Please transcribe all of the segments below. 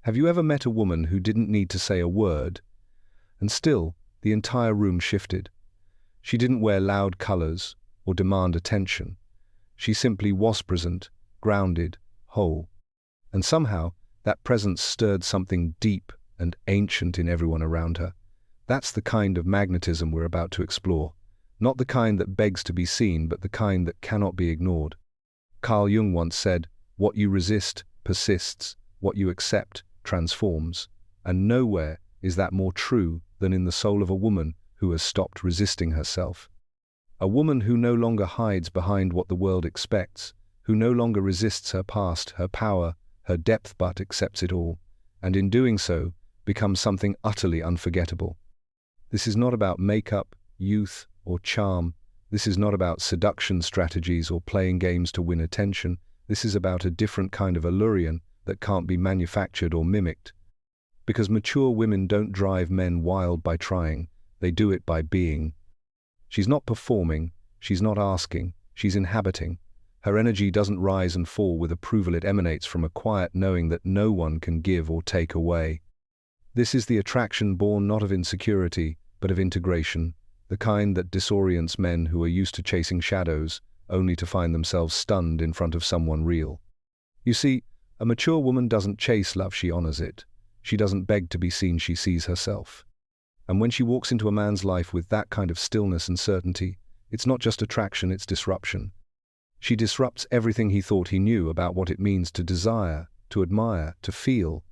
Have you ever met a woman who didn't need to say a word, and still the entire room shifted? She didn't wear loud colors or demand attention. She simply was present, grounded, whole. And somehow, that presence stirred something deep and ancient in everyone around her. That's the kind of magnetism we're about to explore. Not the kind that begs to be seen, but the kind that cannot be ignored. Carl Jung once said, "What you resist persists, what you accept transforms." And nowhere is that more true than in the soul of a woman who has stopped resisting herself. A woman who no longer hides behind what the world expects, who no longer resists her past, her power, her depth, but accepts it all, and in doing so, becomes something utterly unforgettable. This is not about makeup, youth, or charm. This is not about seduction strategies or playing games to win attention. This is about a different kind of allurion that can't be manufactured or mimicked. Because mature women don't drive men wild by trying, they do it by being. She's not performing, she's not asking, she's inhabiting. Her energy doesn't rise and fall with approval, it emanates from a quiet knowing that no one can give or take away. This is the attraction born not of insecurity, but of integration, the kind that disorients men who are used to chasing shadows, only to find themselves stunned in front of someone real. You see, a mature woman doesn't chase love, she honors it. She doesn't beg to be seen, she sees herself. And when she walks into a man's life with that kind of stillness and certainty, it's not just attraction, it's disruption. She disrupts everything he thought he knew about what it means to desire, to admire, to feel.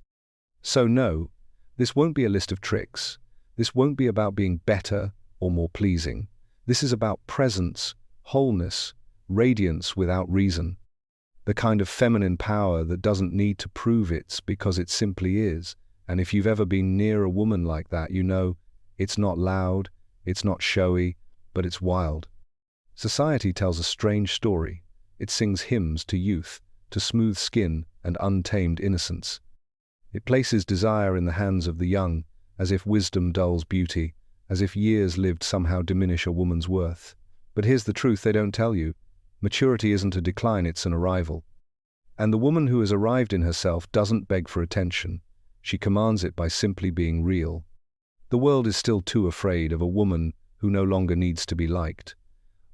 So no, this won't be a list of tricks. This won't be about being better or more pleasing. This is about presence, wholeness, radiance without reason. The kind of feminine power that doesn't need to prove it's because it simply is. And if you've ever been near a woman like that, you know it's not loud, it's not showy, but it's wild. Society tells a strange story. It sings hymns to youth, to smooth skin and untamed innocence. It places desire in the hands of the young, as if wisdom dulls beauty, as if years lived somehow diminish a woman's worth. But here's the truth they don't tell you. Maturity isn't a decline, it's an arrival. And the woman who has arrived in herself doesn't beg for attention. She commands it by simply being real. The world is still too afraid of a woman who no longer needs to be liked.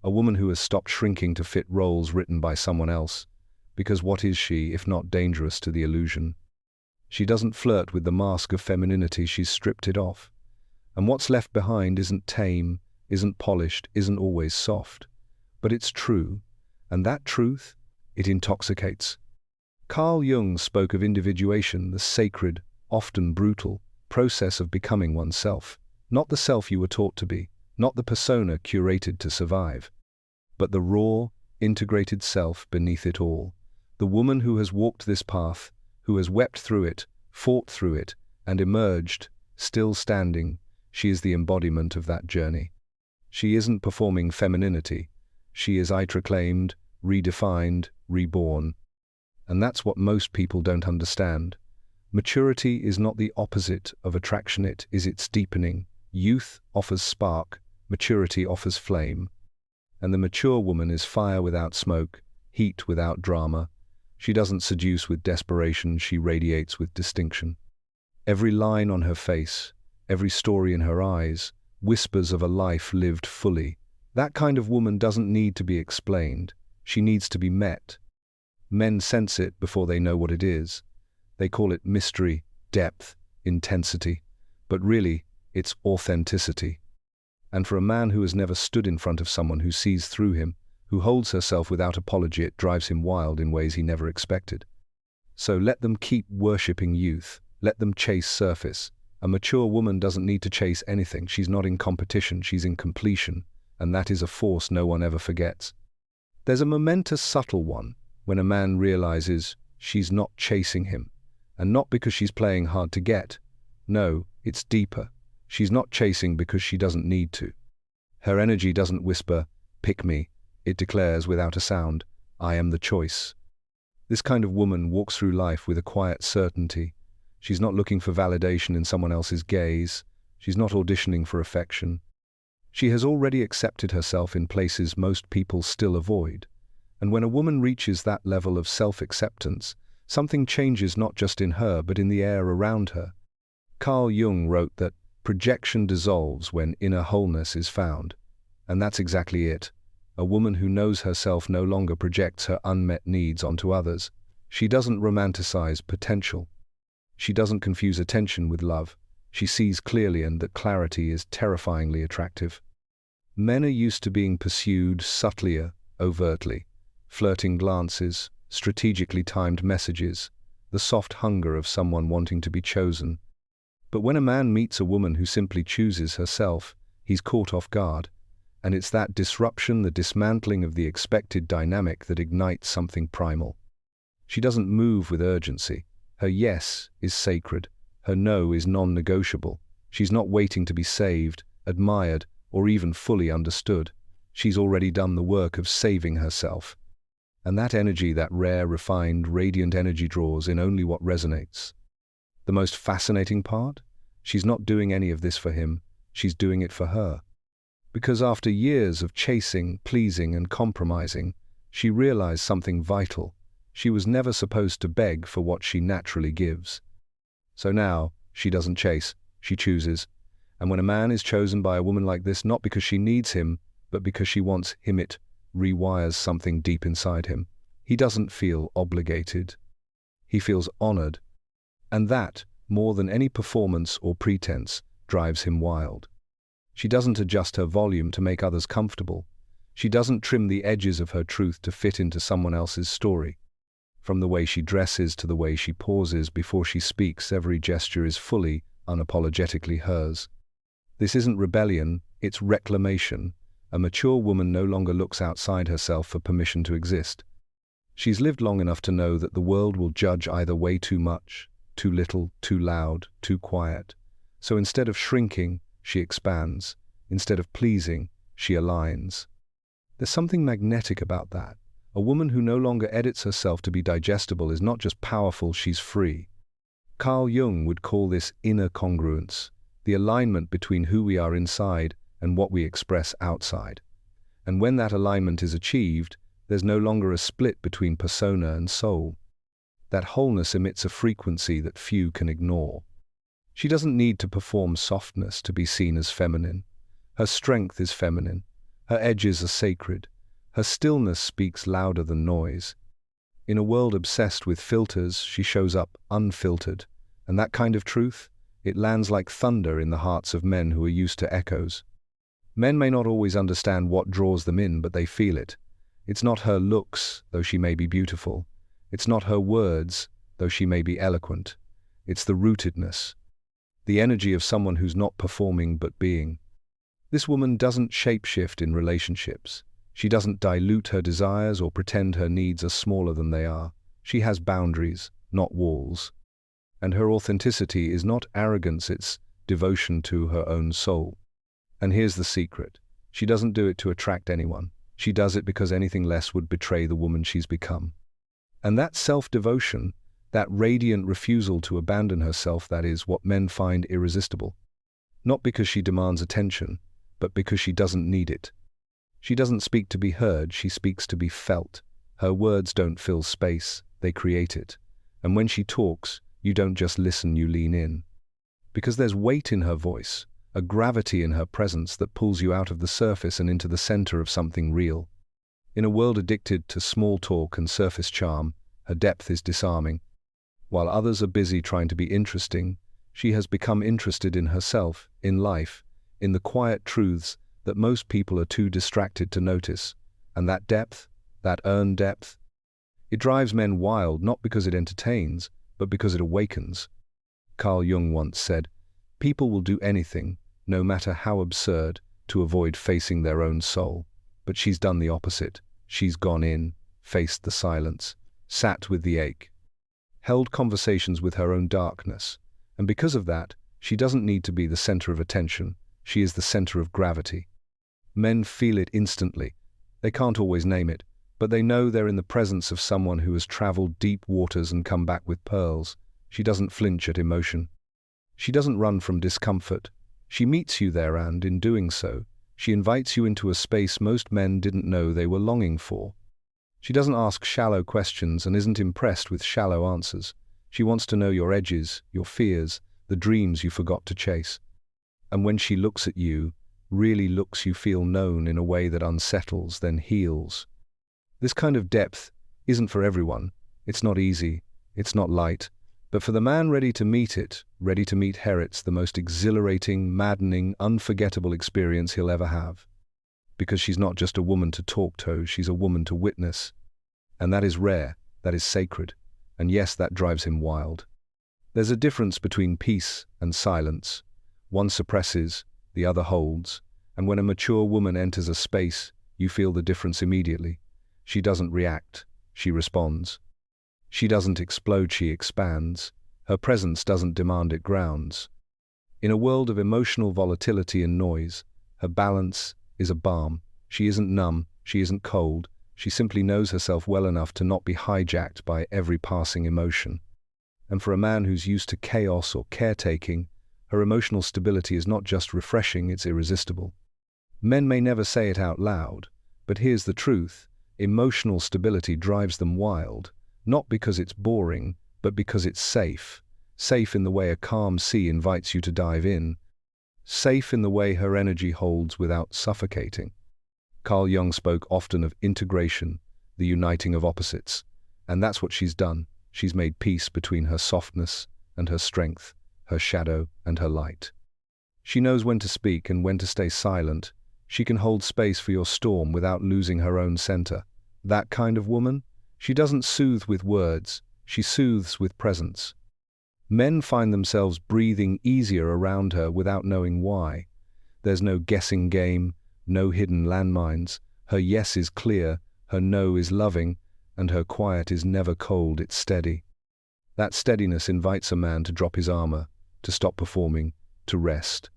A woman who has stopped shrinking to fit roles written by someone else. Because what is she, if not dangerous to the illusion? She doesn't flirt with the mask of femininity, she's stripped it off. And what's left behind isn't tame, isn't polished, isn't always soft. But it's true, and that truth, it intoxicates. Carl Jung spoke of individuation, the sacred, often brutal, process of becoming oneself. Not the self you were taught to be, not the persona curated to survive, but the raw, integrated self beneath it all. The woman who has walked this path, who has wept through it, fought through it, and emerged, still standing, she is the embodiment of that journey. She isn't performing femininity. She is reclaimed, redefined, reborn. And that's what most people don't understand. Maturity is not the opposite of attraction, it is its deepening. Youth offers spark, maturity offers flame. And the mature woman is fire without smoke, heat without drama. She doesn't seduce with desperation, she radiates with distinction. Every line on her face, every story in her eyes, whispers of a life lived fully. That kind of woman doesn't need to be explained, she needs to be met. Men sense it before they know what it is. They call it mystery, depth, intensity, but really, it's authenticity. And for a man who has never stood in front of someone who sees through him, who holds herself without apology, it drives him wild in ways he never expected. So let them keep worshipping youth, let them chase surface. A mature woman doesn't need to chase anything, she's not in competition, she's in completion, and that is a force no one ever forgets. There's a momentous subtle one, when a man realizes she's not chasing him, and not because she's playing hard to get. No, it's deeper. She's not chasing because she doesn't need to. Her energy doesn't whisper, "Pick me." It declares without a sound, "I am the choice." This kind of woman walks through life with a quiet certainty. She's not looking for validation in someone else's gaze. She's not auditioning for affection. She has already accepted herself in places most people still avoid. And when a woman reaches that level of self-acceptance, Something changes not just in her but in the air around her. Carl Jung wrote that projection dissolves when inner wholeness is found. And that's exactly it. A woman who knows herself no longer projects her unmet needs onto others. She doesn't romanticize potential. She doesn't confuse attention with love. She sees clearly, and that clarity is terrifyingly attractive. Men are used to being pursued subtly, overtly. Flirting glances, strategically timed messages, the soft hunger of someone wanting to be chosen. But when a man meets a woman who simply chooses herself, he's caught off guard. And it's that disruption, the dismantling of the expected dynamic, that ignites something primal. She doesn't move with urgency. Her yes is sacred. Her no is non-negotiable. She's not waiting to be saved, admired, or even fully understood. She's already done the work of saving herself. And that energy, that rare, refined, radiant energy, draws in only what resonates. The most fascinating part? She's not doing any of this for him. She's doing it for her. Because after years of chasing, pleasing, and compromising, she realized something vital. She was never supposed to beg for what she naturally gives. So now, she doesn't chase, she chooses. And when a man is chosen by a woman like this, not because she needs him, but because she wants him, it rewires something deep inside him. He doesn't feel obligated. He feels honored. And that, more than any performance or pretense, drives him wild. She doesn't adjust her volume to make others comfortable. She doesn't trim the edges of her truth to fit into someone else's story. From the way she dresses to the way she pauses before she speaks, every gesture is fully, unapologetically hers. This isn't rebellion, it's reclamation. A mature woman no longer looks outside herself for permission to exist. She's lived long enough to know that the world will judge either way too much, too little, too loud, too quiet. So instead of shrinking, she expands. Instead of pleasing, she aligns. There's something magnetic about that. A woman who no longer edits herself to be digestible is not just powerful, she's free. Carl Jung would call this inner congruence, the alignment between who we are inside and what we express outside. And when that alignment is achieved, there's no longer a split between persona and soul. That wholeness emits a frequency that few can ignore. She doesn't need to perform softness to be seen as feminine. Her strength is feminine. Her edges are sacred. Her stillness speaks louder than noise. In a world obsessed with filters, she shows up unfiltered. And that kind of truth, it lands like thunder in the hearts of men who are used to echoes. Men may not always understand what draws them in, but they feel it. It's not her looks, though she may be beautiful. It's not her words, though she may be eloquent. It's the rootedness. The energy of someone who's not performing but being. This woman doesn't shapeshift in relationships. She doesn't dilute her desires or pretend her needs are smaller than they are. She has boundaries, not walls. And her authenticity is not arrogance, it's devotion to her own soul. And here's the secret. She doesn't do it to attract anyone. She does it because anything less would betray the woman she's become. And that self-devotion, that radiant refusal to abandon herself, that is what men find irresistible. Not because she demands attention, but because she doesn't need it. She doesn't speak to be heard, she speaks to be felt. Her words don't fill space, they create it. And when she talks, you don't just listen, you lean in. Because there's weight in her voice, a gravity in her presence that pulls you out of the surface and into the center of something real. In a world addicted to small talk and surface charm, her depth is disarming. While others are busy trying to be interesting, she has become interested in herself, in life, in the quiet truths that most people are too distracted to notice. And that depth, that earned depth, it drives men wild not because it entertains, but because it awakens. Carl Jung once said, "People will do anything, no matter how absurd, to avoid facing their own soul." But she's done the opposite. She's gone in, faced the silence, sat with the ache, held conversations with her own darkness. And because of that, she doesn't need to be the center of attention. She is the center of gravity. Men feel it instantly. They can't always name it, but they know they're in the presence of someone who has traveled deep waters and come back with pearls. She doesn't flinch at emotion. She doesn't run from discomfort. She meets you there, and in doing so, she invites you into a space most men didn't know they were longing for. She doesn't ask shallow questions and isn't impressed with shallow answers. She wants to know your edges, your fears, the dreams you forgot to chase. And when she looks at you, really looks, you feel known in a way that unsettles, then heals. This kind of depth isn't for everyone. It's not easy. It's not light. But for the man ready to meet it, ready to meet her, it's the most exhilarating, maddening, unforgettable experience he'll ever have. Because she's not just a woman to talk to, she's a woman to witness. And that is rare, that is sacred. And yes, that drives him wild. There's a difference between peace and silence. One suppresses, the other holds. And when a mature woman enters a space, you feel the difference immediately. She doesn't react, she responds. She doesn't explode, she expands. Her presence doesn't demand it grounds. In a world of emotional volatility and noise, her balance is a balm. She isn't numb, she isn't cold. She simply knows herself well enough to not be hijacked by every passing emotion. And for a man who's used to chaos or caretaking, her emotional stability is not just refreshing, it's irresistible. Men may never say it out loud, but here's the truth. Emotional stability drives them wild, not because it's boring, but because it's safe. Safe in the way a calm sea invites you to dive in. Safe in the way her energy holds without suffocating. Carl Jung spoke often of integration, the uniting of opposites. And that's what she's done. She's made peace between her softness and her strength, her shadow and her light. She knows when to speak and when to stay silent. She can hold space for your storm without losing her own center. That kind of woman? She doesn't soothe with words, she soothes with presence. Men find themselves breathing easier around her without knowing why. There's no guessing game, no hidden landmines. Her yes is clear, her no is loving, and her quiet is never cold, it's steady. That steadiness invites a man to drop his armor, to stop performing, to rest.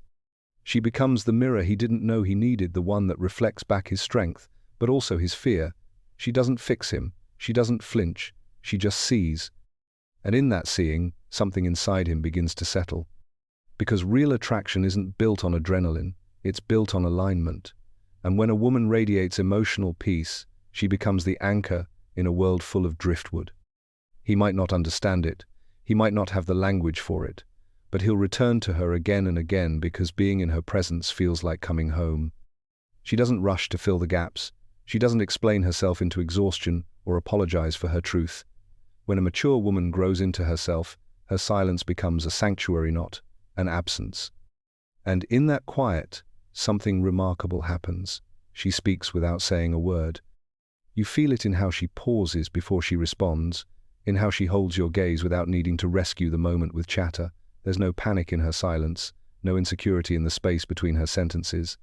She becomes the mirror he didn't know he needed, the one that reflects back his strength, but also his fear. She doesn't fix him, she doesn't flinch, she just sees. And in that seeing, something inside him begins to settle. Because real attraction isn't built on adrenaline, it's built on alignment. And when a woman radiates emotional peace, she becomes the anchor in a world full of driftwood. He might not understand it, he might not have the language for it, but he'll return to her again and again because being in her presence feels like coming home. She doesn't rush to fill the gaps. She doesn't explain herself into exhaustion or apologize for her truth. When a mature woman grows into herself, her silence becomes a sanctuary, not an absence. And in that quiet, something remarkable happens. She speaks without saying a word. You feel it in how she pauses before she responds, in how she holds your gaze without needing to rescue the moment with chatter. There's no panic in her silence, no insecurity in the space between her sentences.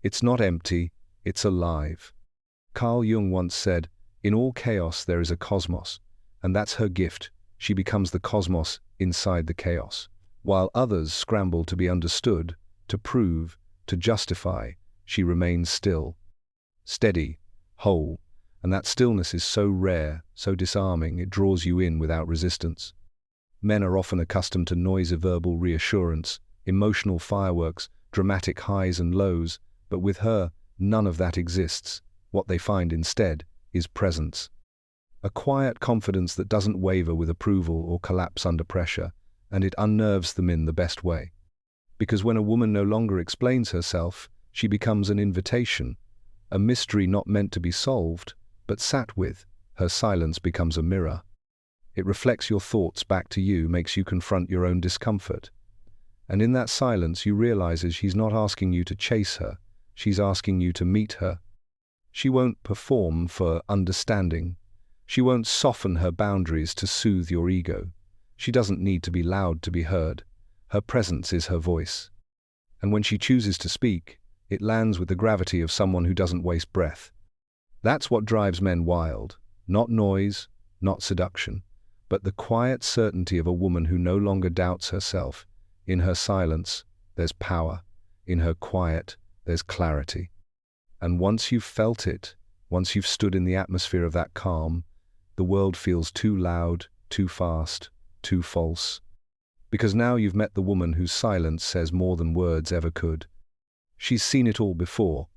It's not empty, it's alive. Carl Jung once said, "In all chaos there is a cosmos," and that's her gift. She becomes the cosmos inside the chaos. While others scramble to be understood, to prove, to justify, she remains still, steady, whole, and that stillness is so rare, so disarming, it draws you in without resistance. Men are often accustomed to noisy verbal reassurance, emotional fireworks, dramatic highs and lows, but with her, none of that exists. What they find instead is presence. A quiet confidence that doesn't waver with approval or collapse under pressure, and it unnerves them in the best way. Because when a woman no longer explains herself, she becomes an invitation, a mystery not meant to be solved, but sat with. Her silence becomes a mirror. It reflects your thoughts back to you, makes you confront your own discomfort. And in that silence you realize she's not asking you to chase her, she's asking you to meet her. She won't perform for understanding. She won't soften her boundaries to soothe your ego. She doesn't need to be loud to be heard. Her presence is her voice. And when she chooses to speak, it lands with the gravity of someone who doesn't waste breath. That's what drives men wild. Not noise, not seduction, but the quiet certainty of a woman who no longer doubts herself. In her silence, there's power. In her quiet, there's clarity. And once you've felt it, once you've stood in the atmosphere of that calm, the world feels too loud, too fast, too false. Because now you've met the woman whose silence says more than words ever could. She's seen it all before.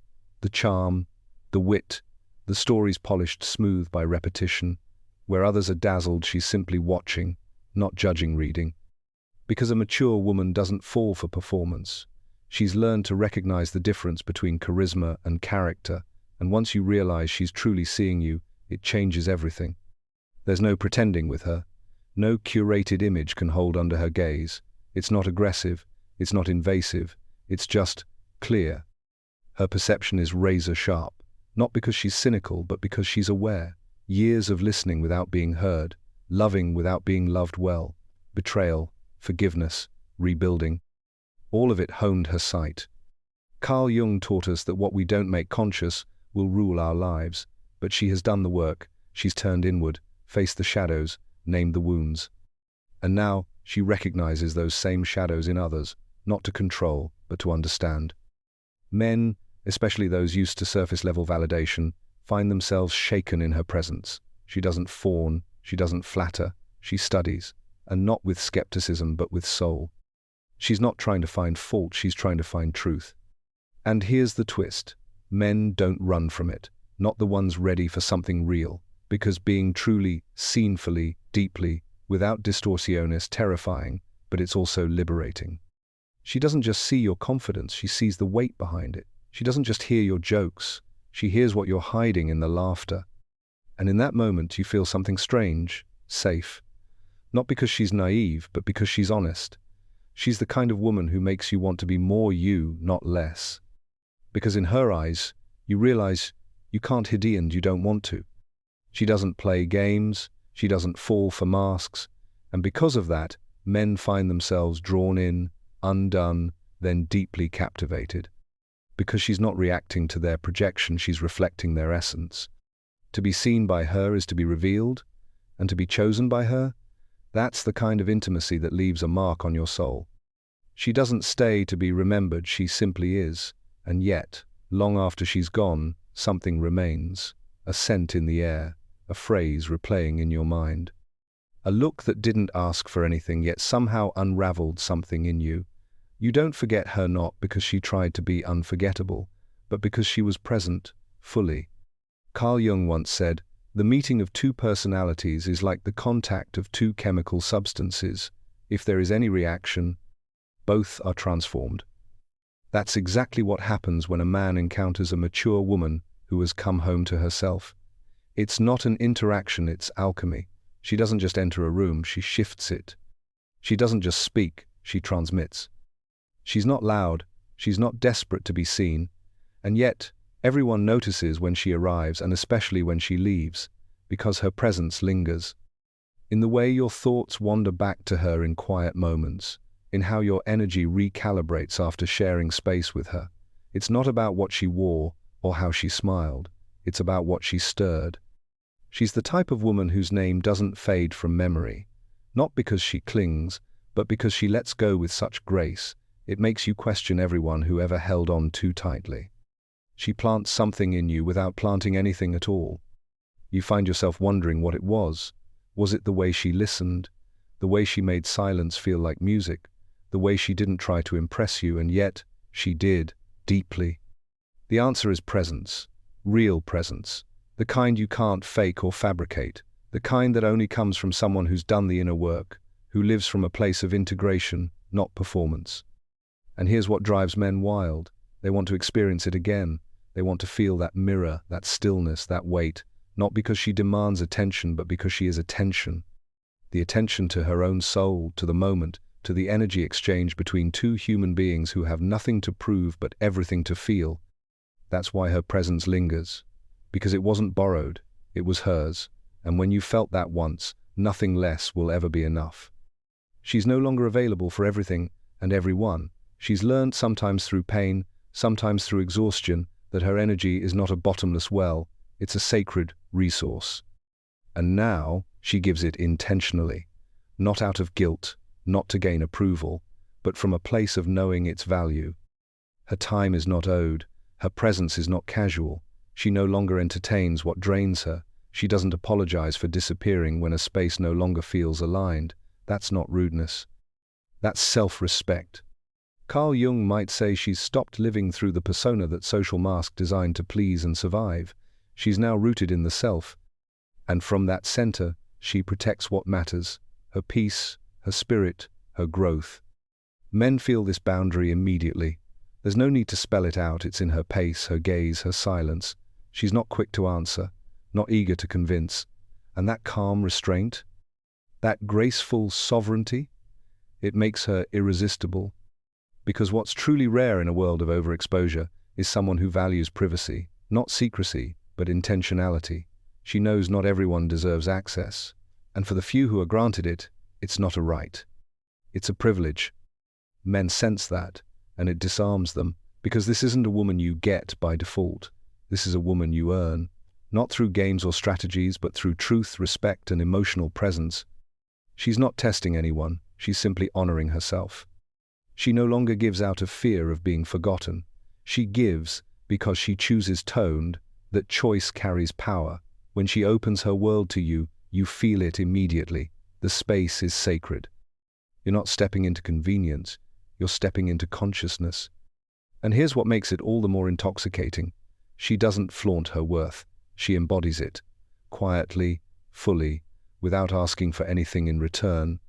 The charm, the wit, The story's polished smooth by repetition. Where others are dazzled, she's simply watching, not judging reading. Because a mature woman doesn't fall for performance. She's learned to recognize the difference between charisma and character, and once you realize she's truly seeing you, it changes everything. There's no pretending with her. No curated image can hold under her gaze. It's not aggressive, it's not invasive, it's just clear. Her perception is razor sharp, not because she's cynical, but because she's aware. Years of listening without being heard, loving without being loved well, betrayal, forgiveness, rebuilding. All of it honed her sight. Carl Jung taught us that what we don't make conscious will rule our lives, but she has done the work, she's turned inward, faced the shadows, named the wounds. And now she recognizes those same shadows in others, not to control, but to understand. Men, especially those used to surface-level validation, find themselves shaken in her presence. She doesn't fawn, she doesn't flatter, she studies, and not with skepticism but with soul. She's not trying to find fault, she's trying to find truth. And here's the twist. Men don't run from it, not the ones ready for something real, because being truly, seenfully, deeply, without distortion is terrifying, but it's also liberating. She doesn't just see your confidence, she sees the weight behind it. She doesn't just hear your jokes, she hears what you're hiding in the laughter. And in that moment you feel something strange, safe. Not because she's naive, but because she's honest. She's the kind of woman who makes you want to be more you, not less. Because in her eyes, you realize you can't hide and you don't want to. She doesn't play games, she doesn't fall for masks, and because of that, men find themselves drawn in, undone, then deeply captivated. Because she's not reacting to their projection, she's reflecting their essence. To be seen by her is to be revealed, and to be chosen by her, that's the kind of intimacy that leaves a mark on your soul. She doesn't stay to be remembered, she simply is, and yet, long after she's gone, something remains, a scent in the air, a phrase replaying in your mind. A look that didn't ask for anything yet somehow unraveled something in you. You don't forget her not because she tried to be unforgettable, but because she was present, fully. Carl Jung once said, "The meeting of two personalities is like the contact of two chemical substances. If there is any reaction, both are transformed." That's exactly what happens when a man encounters a mature woman who has come home to herself. It's not an interaction, it's alchemy. She doesn't just enter a room, she shifts it. She doesn't just speak, she transmits. She's not loud, she's not desperate to be seen, and yet everyone notices when she arrives and especially when she leaves, because her presence lingers. In the way your thoughts wander back to her in quiet moments, in how your energy recalibrates after sharing space with her. It's not about what she wore or how she smiled, it's about what she stirred. She's the type of woman whose name doesn't fade from memory, not because she clings, but because she lets go with such grace. It makes you question everyone who ever held on too tightly. She plants something in you without planting anything at all. You find yourself wondering what it was. Was it the way she listened? The way she made silence feel like music? The way she didn't try to impress you, and yet she did, deeply? The answer is presence. Real presence. The kind you can't fake or fabricate. The kind that only comes from someone who's done the inner work, who lives from a place of integration, not performance. And here's what drives men wild. They want to experience it again. They want to feel that mirror, that stillness, that weight, not because she demands attention, but because she is attention. The attention to her own soul, to the moment, to the energy exchange between two human beings who have nothing to prove but everything to feel. That's why her presence lingers. Because it wasn't borrowed, it was hers. And when you felt that once, nothing less will ever be enough. She's no longer available for everything and everyone. She's learned, sometimes through pain, sometimes through exhaustion, that her energy is not a bottomless well, it's a sacred resource. And now she gives it intentionally, not out of guilt, not to gain approval, but from a place of knowing its value. Her time is not owed, her presence is not casual. She no longer entertains what drains her. She doesn't apologize for disappearing when a space no longer feels aligned. That's not rudeness. That's self-respect. Carl Jung might say she's stopped living through the persona that social mask designed to please and survive. She's now rooted in the self, and from that center, she protects what matters, her peace, her spirit, her growth. Men feel this boundary immediately. There's no need to spell it out, it's in her pace, her gaze, her silence. She's not quick to answer, not eager to convince. And that calm restraint, that graceful sovereignty, it makes her irresistible. Because what's truly rare in a world of overexposure is someone who values privacy, not secrecy, but intentionality. She knows not everyone deserves access, and for the few who are granted it, it's not a right. It's a privilege. Men sense that, and it disarms them, because this isn't a woman you get by default. This is a woman you earn, not through games or strategies, but through truth, respect, and emotional presence. She's not testing anyone, she's simply honoring herself. She no longer gives out of fear of being forgotten. She gives because she chooses toned, that choice carries power. When she opens her world to you, you feel it immediately. The space is sacred. You're not stepping into convenience, you're stepping into consciousness. And here's what makes it all the more intoxicating. She doesn't flaunt her worth. She embodies it, quietly, fully, without asking for anything in return.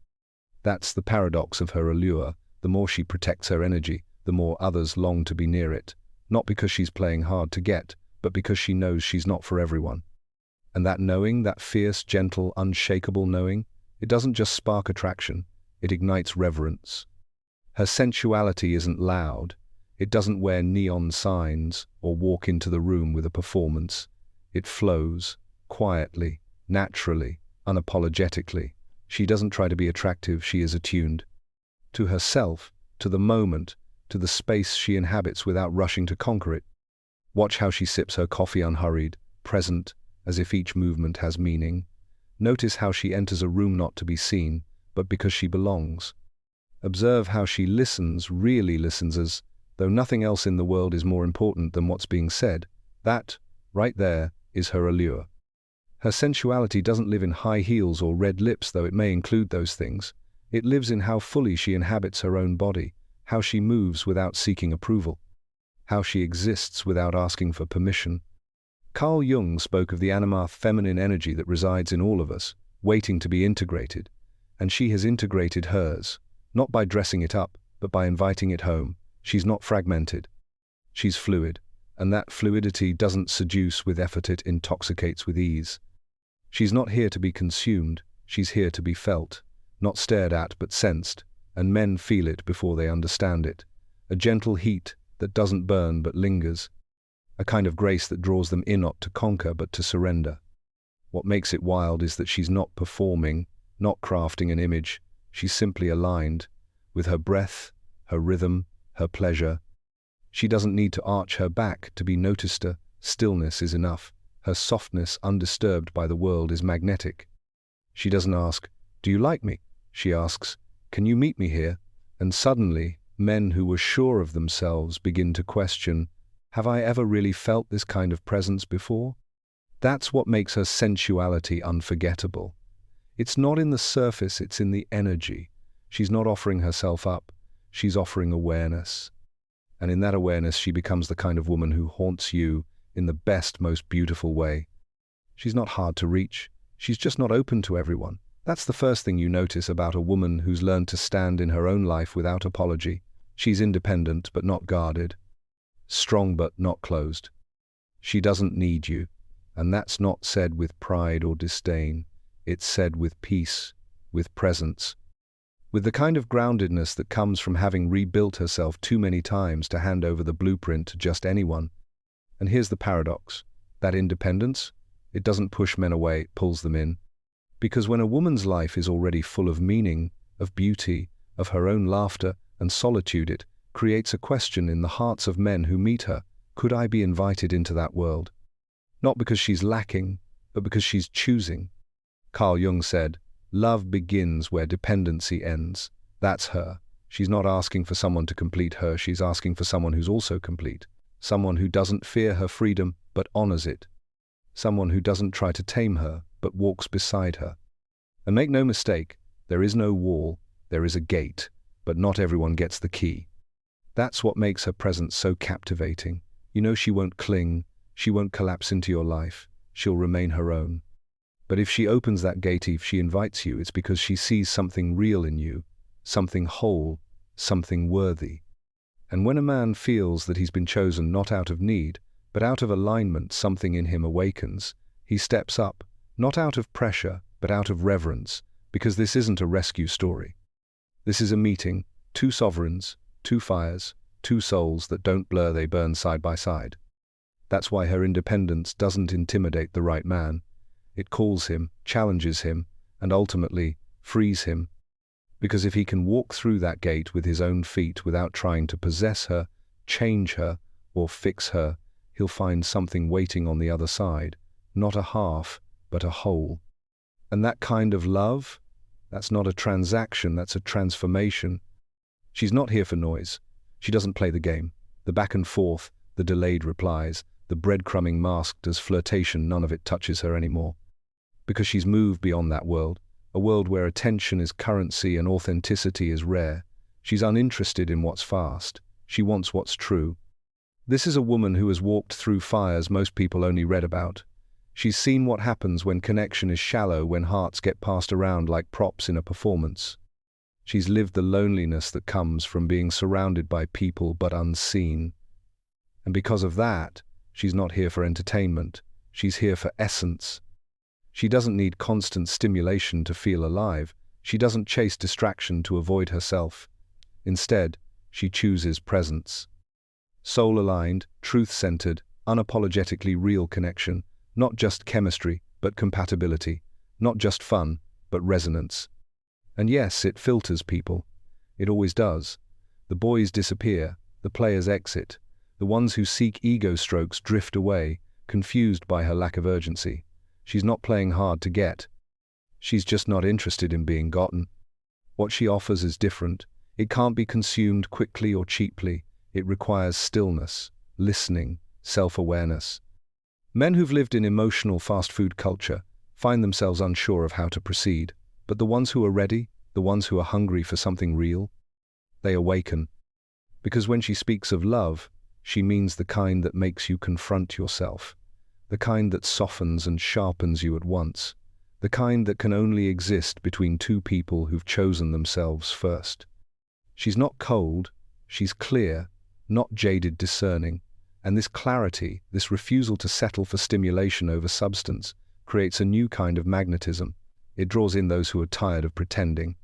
That's the paradox of her allure. The more she protects her energy, the more others long to be near it. Not because she's playing hard to get, but because she knows she's not for everyone. And that knowing, that fierce, gentle, unshakable knowing, it doesn't just spark attraction, it ignites reverence. Her sensuality isn't loud. It doesn't wear neon signs or walk into the room with a performance. It flows, quietly, naturally, unapologetically. She doesn't try to be attractive, she is attuned. To herself, to the moment, to the space she inhabits without rushing to conquer it. Watch how she sips her coffee unhurried, present, as if each movement has meaning. Notice how she enters a room not to be seen, but because she belongs. Observe how she listens, really listens, as though nothing else in the world is more important than what's being said. That, right there, is her allure. Her sensuality doesn't live in high heels or red lips, though it may include those things. It lives in how fully she inhabits her own body, how she moves without seeking approval, how she exists without asking for permission. Carl Jung spoke of the anima, feminine energy that resides in all of us, waiting to be integrated, and she has integrated hers, not by dressing it up, but by inviting it home. She's not fragmented. She's fluid, and that fluidity doesn't seduce with effort, it intoxicates with ease. She's not here to be consumed, she's here to be felt, not stared at but sensed, and men feel it before they understand it. A gentle heat that doesn't burn but lingers, a kind of grace that draws them in not to conquer but to surrender. What makes it wild is that she's not performing, not crafting an image, she's simply aligned, with her breath, her rhythm, her pleasure. She doesn't need to arch her back to be noticed. Her stillness is enough. Her softness, undisturbed by the world, is magnetic. She doesn't ask, "Do you like me?" She asks, "Can you meet me here?" And suddenly, men who were sure of themselves begin to question, "Have I ever really felt this kind of presence before?" That's what makes her sensuality unforgettable. It's not in the surface, it's in the energy. She's not offering herself up, she's offering awareness. And in that awareness, she becomes the kind of woman who haunts you in the best, most beautiful way. She's not hard to reach, she's just not open to everyone. That's the first thing you notice about a woman who's learned to stand in her own life without apology. She's independent but not guarded, strong but not closed. She doesn't need you, and that's not said with pride or disdain. It's said with peace, with presence, with the kind of groundedness that comes from having rebuilt herself too many times to hand over the blueprint to just anyone. And here's the paradox. That independence, it doesn't push men away, it pulls them in. Because when a woman's life is already full of meaning, of beauty, of her own laughter and solitude, it creates a question in the hearts of men who meet her. Could I be invited into that world? Not because she's lacking, but because she's choosing. Carl Jung said, "Love begins where dependency ends." That's her. She's not asking for someone to complete her, she's asking for someone who's also complete. Someone who doesn't fear her freedom, but honors it. Someone who doesn't try to tame her, but walks beside her. And make no mistake, there is no wall, there is a gate, but not everyone gets the key. That's what makes her presence so captivating. You know she won't cling, She won't collapse into your life. She'll remain her own. But if she opens that gate, if she invites you, it's because she sees something real in you, something whole, something worthy. And when a man feels that he's been chosen not out of need, but out of alignment, something in him awakens. He steps up, not out of pressure, but out of reverence, because this isn't a rescue story. This is a meeting, two sovereigns, two fires, two souls that don't blur, they burn side by side. That's why her independence doesn't intimidate the right man. It calls him, challenges him, and ultimately frees him. Because if he can walk through that gate with his own feet without trying to possess her, change her, or fix her, he'll find something waiting on the other side, not a half, but a whole. And that kind of love, that's not a transaction, that's a transformation. She's not here for noise. She doesn't play the game. The back and forth, the delayed replies, the breadcrumbing masked as flirtation, none of it touches her anymore. Because she's moved beyond that world, a world where attention is currency and authenticity is rare. She's uninterested in what's fast. She wants what's true. This is a woman who has walked through fires most people only read about. She's seen what happens when connection is shallow, when hearts get passed around like props in a performance. She's lived the loneliness that comes from being surrounded by people but unseen. And because of that, she's not here for entertainment. She's here for essence. She doesn't need constant stimulation to feel alive. She doesn't chase distraction to avoid herself. Instead, she chooses presence. Soul-aligned, truth-centered, unapologetically real connection, not just chemistry, but compatibility, not just fun, but resonance. And yes, it filters people. It always does. The boys disappear, the players exit. The ones who seek ego strokes drift away, confused by her lack of urgency. She's not playing hard to get. She's just not interested in being gotten. What she offers is different. It can't be consumed quickly or cheaply. It requires stillness, listening, self-awareness. Men who've lived in emotional fast food culture find themselves unsure of how to proceed, but the ones who are ready, the ones who are hungry for something real, they awaken. Because when she speaks of love, she means the kind that makes you confront yourself, the kind that softens and sharpens you at once, the kind that can only exist between two people who've chosen themselves first. She's not cold, she's clear, not jaded, discerning, and this clarity, this refusal to settle for stimulation over substance, creates a new kind of magnetism. It draws in those who are tired of pretending,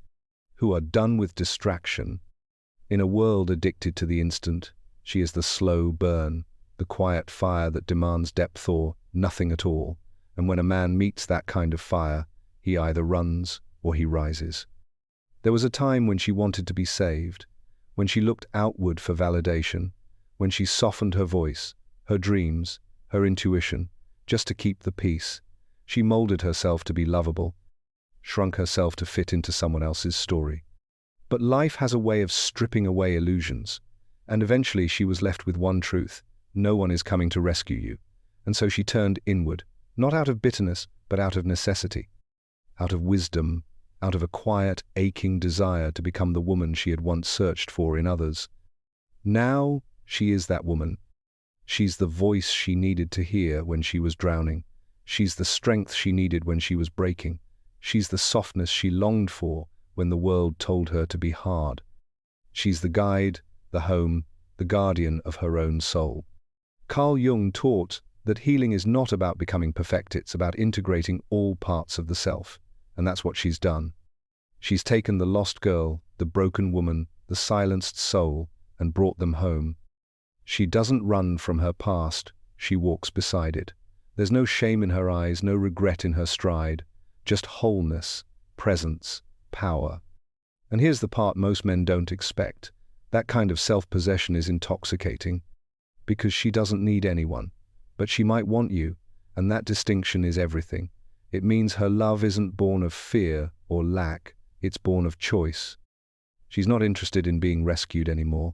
who are done with distraction. In a world addicted to the instant, she is the slow burn, the quiet fire that demands depth or nothing at all. And when a man meets that kind of fire, he either runs or he rises. There was a time when she wanted to be saved, when she looked outward for validation, when she softened her voice, her dreams, her intuition, just to keep the peace. She molded herself to be lovable, shrunk herself to fit into someone else's story. But life has a way of stripping away illusions, and eventually she was left with one truth: no one is coming to rescue you. And so she turned inward, not out of bitterness, but out of necessity, out of wisdom, out of a quiet, aching desire to become the woman she had once searched for in others. Now she is that woman. She's the voice she needed to hear when she was drowning. She's the strength she needed when she was breaking. She's the softness she longed for when the world told her to be hard. She's the guide, the home, the guardian of her own soul. Carl Jung taught that healing is not about becoming perfect, it's about integrating all parts of the self. And that's what she's done. She's taken the lost girl, the broken woman, the silenced soul, and brought them home. She doesn't run from her past, she walks beside it. There's no shame in her eyes, no regret in her stride, just wholeness, presence, power. And here's the part most men don't expect. That kind of self-possession is intoxicating, because she doesn't need anyone, but she might want you, and that distinction is everything. It means her love isn't born of fear or lack, it's born of choice. She's not interested in being rescued anymore,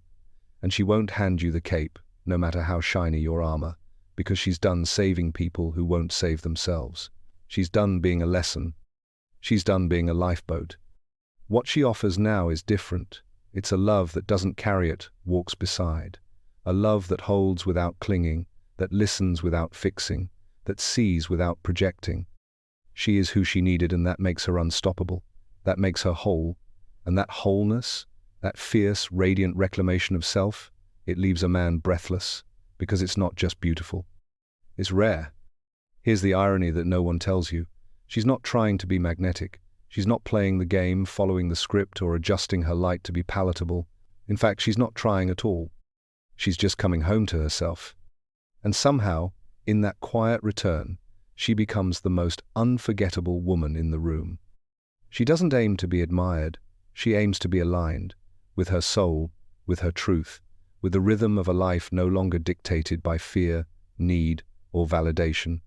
and she won't hand you the cape, no matter how shiny your armor, because she's done saving people who won't save themselves. She's done being a lesson. She's done being a lifeboat. What she offers now is different. It's a love that doesn't carry it, walks beside. A love that holds without clinging, that listens without fixing, that sees without projecting. She is who she needed, and that makes her unstoppable. That makes her whole. And that wholeness, that fierce, radiant reclamation of self, it leaves a man breathless, because it's not just beautiful. It's rare. Here's the irony that no one tells you. She's not trying to be magnetic. She's not playing the game, following the script, or adjusting her light to be palatable. In fact, she's not trying at all. She's just coming home to herself. And somehow, in that quiet return, she becomes the most unforgettable woman in the room. She doesn't aim to be admired. She aims to be aligned, with her soul, with her truth, with the rhythm of a life no longer dictated by fear, need, or validation.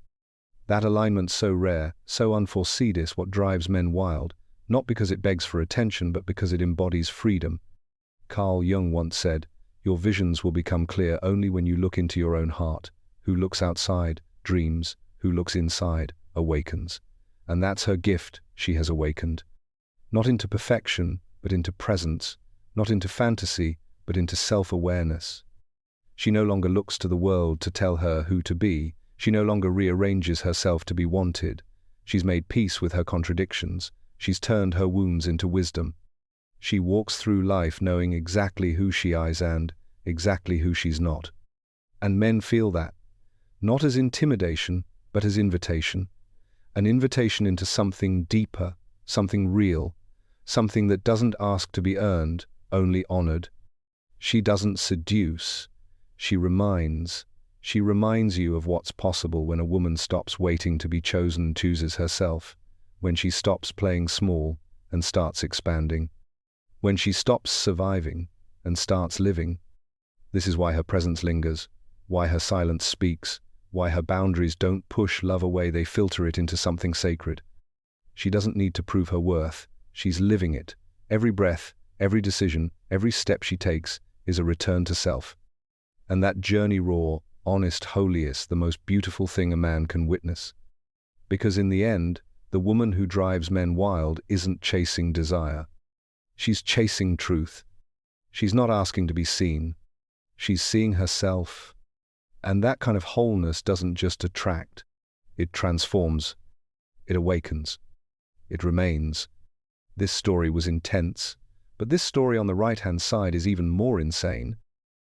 That alignment so rare, so unforeseen is what drives men wild, not because it begs for attention, but because it embodies freedom. Carl Jung once said, "Your visions will become clear only when you look into your own heart. Who looks outside, dreams. Who looks inside, awakens." And that's her gift. She has awakened. Not into perfection, but into presence. Not into fantasy, but into self-awareness. She no longer looks to the world to tell her who to be. She no longer rearranges herself to be wanted. She's made peace with her contradictions. She's turned her wounds into wisdom. She walks through life knowing exactly who she is and exactly who she's not. And men feel that, not as intimidation, but as invitation. An invitation into something deeper, something real, something that doesn't ask to be earned, only honored. She doesn't seduce. She reminds. She reminds you of what's possible when a woman stops waiting to be chosen and chooses herself, when she stops playing small and starts expanding, when she stops surviving and starts living. This is why her presence lingers, why her silence speaks, why her boundaries don't push love away, they filter it into something sacred. She doesn't need to prove her worth, she's living it. Every breath, every decision, every step she takes is a return to self. And that journey raw, honest, holy is the most beautiful thing a man can witness. Because in the end, the woman who drives men wild isn't chasing desire. She's chasing truth. She's not asking to be seen. She's seeing herself. And that kind of wholeness doesn't just attract. It transforms. It awakens. It remains. This story was intense, but this story on the right-hand side is even more insane.